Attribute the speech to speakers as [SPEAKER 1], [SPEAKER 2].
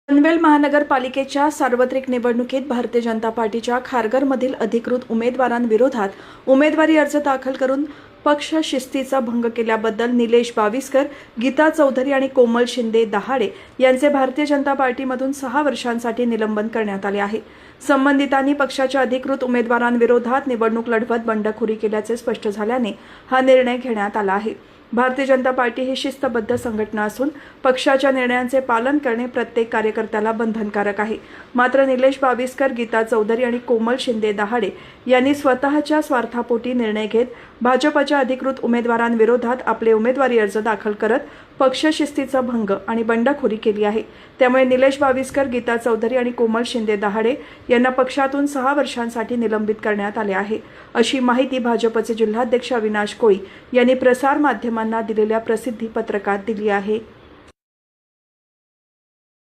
[SPEAKER 1] पनवेल महानगरपालिकेच्या सार्वत्रिक निवडणुकीत भारतीय जनता पार्टीच्या खारघरमधील अधिकृत उमेदवारांविरोधात उमेदवारी अर्ज दाखल करून पक्ष शिस्तीचा भंग केल्याबद्दल निलेश बाविस्कर, गीता चौधरी आणि कोमल शिंदे दहाडे यांचे भारतीय जनता पार्टीमधून 6 वर्षांसाठी निलंबन करण्यात आले आहे। संबंधितांनी पक्षाच्या अधिकृत उमेदवारांविरोधात निवडणूक लढवत बंडखोरी केल्याचे स्पष्ट झाल्याने हा निर्णय घेण्यात आला आहे। भारतीय जनता पार्टी ही शिस्तबद्ध संघटना असून पक्षाच्या निर्णयांचे पालन करणे प्रत्येक कार्यकर्त्याला बंधनकारक आहे। मात्र निलेश बाविस्कर, गीता चौधरी आणि कोमल शिंदे दहाडे यांनी स्वतःच्या स्वार्थापोटी निर्णय घेत भाजपच्या अधिकृत उमेदवारांविरोधात आपले उमेदवारी अर्ज दाखल करत पक्ष शिस्तीचा भंग आणि बंडखोरी केली आहे। त्यामुळे निलेश बाविस्कर, गीता चौधरी आणि कोमल शिंदे दहाडे यांना पक्षातून 6 वर्षांसाठी निलंबित करण्यात आले आहे, अशी माहिती भाजपचे जिल्हाध्यक्ष अविनाश कोळी यांनी प्रसार माध्यमांना दिलेल्या प्रसिद्धी पत्रकात दिली आहे।